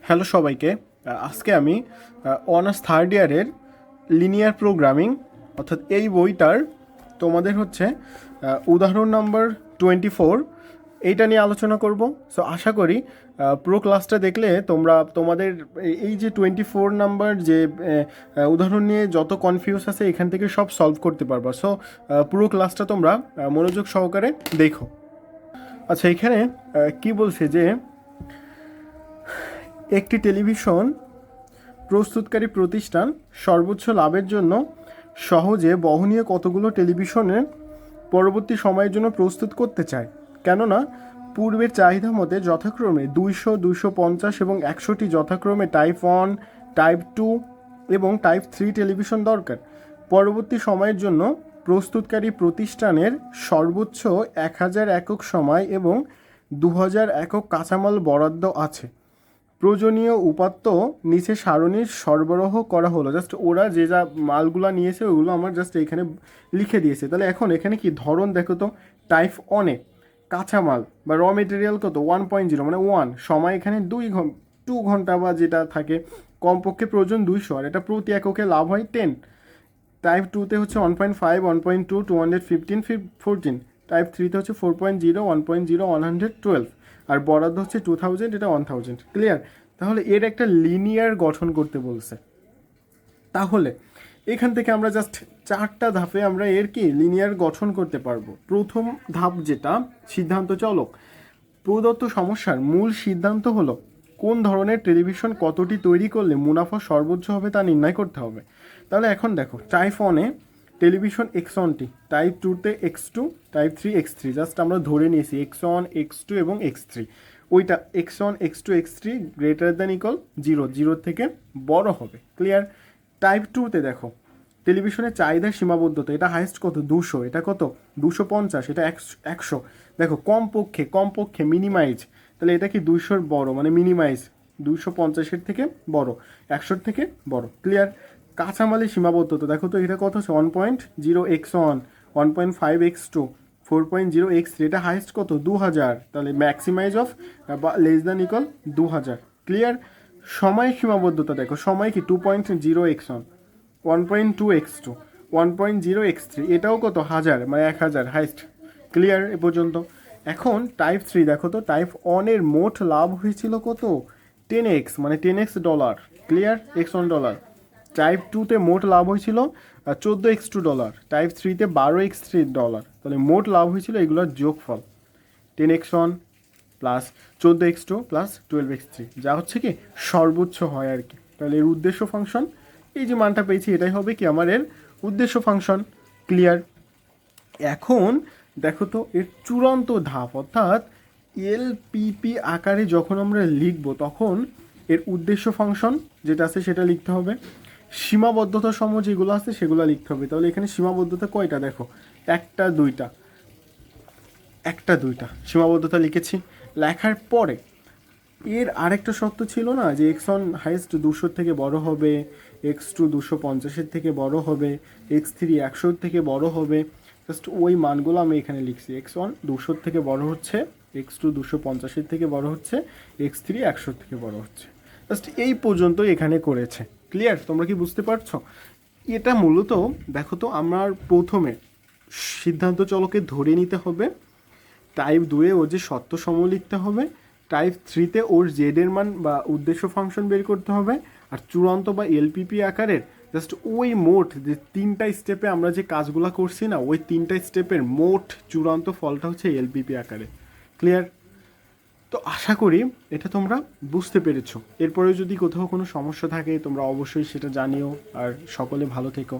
Hello সবাইকে। আজকে আমি অনার্স থার্ড ইয়ারের লিনিয়ার প্রোগ্রামিং অর্থাৎ এই বইটার তোমাদের হচ্ছে উদাহরণ নাম্বার 24 এইটা নিয়ে আলোচনা করব। সো আশা করি পুরো ক্লাসটা দেখলে তোমরা তোমাদের এই যে 24 নাম্বার যে উদাহরণ নিয়ে যত কনফিউজ আছে এখান থেকে সব সলভ করতে পারবা। সো পুরো ক্লাসটা তোমরা মনোযোগ সহকারে দেখো। আচ্ছা, এখানে কি বলছে যে একটি টেলিভিশন প্রস্তুতকারী প্রতিষ্ঠান সর্বোচ্চ লাভের জন্য সহজে বহনীয় কতগুলো টেলিভিশনের পরবর্তী সময়ের জন্য প্রস্তুত করতে চায়, কেননা পূর্বের চাহিদা মতে যথাক্রমে 200, 250 এবং 100টি যথাক্রমে টাইপ 1, টাইপ 2 এবং টাইপ 3 টেলিভিশন দরকার। পরবর্তী সময়ের জন্য প্রস্তুতকারী প্রতিষ্ঠানের সর্বোচ্চ 1000 একক সময় এবং 2000 একক কাঁচামাল বরাদ্দ আছে। প্রয়োজনীয় উপাত্ত নিচে সারণীর সরবরাহ করা হলো। জাস্ট ওরা যে যা মালগুলো নিয়েছে ওগুলো আমার জাস্ট এখানে লিখে দিয়েছে। তাহলে এখন এখানে কি ধরন দেখো তো, টাইপ 1-এ কাঁচামাল বা র মেটেরিয়াল কত 1.0 মানে 1 সময় এখানে 2 ঘন্টা বা যেটা থাকে, কমপক্ষে প্রয়োজন 200 আর এটা প্রতি এককে লাভ হয় 10। টাইপ 2-তে হচ্ছে 1.5, 1.2, 215, 14। টাইপ 3-তে হচ্ছে 4.0, 1.0, 112 আর বরাদ্দ হচ্ছে 2000, এটা 1000। ক্লিয়ার? তাহলে এর একটা লিনিয়ার গঠন করতে বলছে। তাহলে এখান থেকে আমরা জাস্ট 4টা ধাপে আমরা এর কি লিনিয়ার গঠন করতে পারবো। প্রথম ধাপ যেটা সিদ্ধান্ত চলক, প্রদত্ত সমস্যার মূল সিদ্ধান্ত হলো কোন ধরনের টেলিভিশন কতটি তৈরি করলে মুনাফা সর্বোচ্চ হবে তা নির্ণয় করতে হবে। তাহলে এখন দেখো, টাইপ 1-এ টেলিভিশন X1টি, টাইপ 2-তে X2, টাইপ 3 X3, জাস্ট আমরা ধরে নিয়েছি X1, X2 এবং X3। ওইটা X1, X2, X3 greater than equal 0, 0 থেকে বড় হবে। ক্লিয়ার? টাইপ 2-তে দেখো টেলিভিশনের চাহিদার সীমাবদ্ধতা, এটা হাইস্ট কত 200, এটা কত 250, এটা 100। দেখো কমপক্ষে মিনিমাইজ, তাহলে এটা কি 200-র বড় মানে মিনিমাইজ, 250-এর থেকে বড়, 100-র থেকে বড়। ক্লিয়ার? কাঁচামালের সীমাবদ্ধতা দেখো তো, এটা কত হচ্ছে 1.0 X1, 1.5 X2, 4.0 X3, এটা হাইস্ট কত 2000, তাহলে ম্যাক্সিমাইজ অফ বা লেস দ্যান ইকুয়াল 2000। ক্লিয়ার? সময়ের সীমাবদ্ধতা দেখো, সময় কি 2.0 X1, 1.2 X2, 1.0 X3, এটাও কত 1000 মানে 1000 হাইস্ট। ক্লিয়ার এ পর্যন্ত? এখন টাইপ 3 দেখো তো, টাইপ 1-এর মোট লাভ হয়েছিল কত 10x মানে 10x dollar. Clear? X1 dollar. Type 2-তে মোট লাভ হয়েছিল 14x2 dollar, type 3-তে 12x3 dollar. তাহলে মোট লাভ হয়েছিল এগুলোর যোগফল 10x1 plus 14x2 plus 12x3, যা হচ্ছে কি সর্বোচ্চ হয় আর কি। তাহলে এর উদ্দেশ্য ফাংশন, এই যে মানটা পেয়েছি এটাই হবে কি আমার এর উদ্দেশ্য ফাংশন। ক্লিয়ার? এখন দেখো তো এর চূড়ান্ত ধাপ, অর্থাৎ এলপিপি আকারে যখন আমরা লিখব তখন এর উদ্দেশ্য ফাংশন যেটা আছে সেটা লিখতে হবে, সীমাবদ্ধতা সম যেগুলো আছে সেগুলো লিখতে হবে। তাহলে এখানে সীমাবদ্ধতা কয়টা দেখো, একটা দুইটা সীমাবদ্ধতা লিখেছি। লেখার পরে এর আরেকটা শর্ত ছিল না যে X1 হাইস্ট 200 থেকে বড় হবে, X2 250-এর থেকে বড় হবে, X3 100-র থেকে বড় হবে। জাস্ট ওই মানগুলো আমি এখানে লিখছি। X1 200 থেকে বড় হচ্ছে, X2 250-এর থেকে বড় হচ্ছে, X3 100-র থেকে বড় হচ্ছে। জাস্ট এই পর্যন্ত এখানে করেছে। ক্লিয়ার? তোমরা কি বুঝতে পারছো? এটা মূলত দেখো তো, আমার প্রথমে সিদ্ধান্ত চলকে ধরে নিতে হবে, টাইপ 2-এ ওর যে সত্য সম লিখতে হবে, টাইপ 3-তে ওর জেডের মান বা উদ্দেশ্য ফাংশন বের করতে হবে, আর চূড়ান্ত বা এলপিপি আকারের জাস্ট ওই মোট যে 3টা স্টেপে আমরা যে কাজগুলো করছি না, ওই 3টা স্টেপের মোট চূড়ান্ত ফলটা হচ্ছে এলপিপি আকারে। ক্লিয়ার? তো আশা করি এটা তোমরা বুঝতে পেরেছো। এরপরে যদি কোথাও কোনো সমস্যা থাকে তোমরা অবশ্যই সেটা জানিও, আর সকলে ভালো থেকো।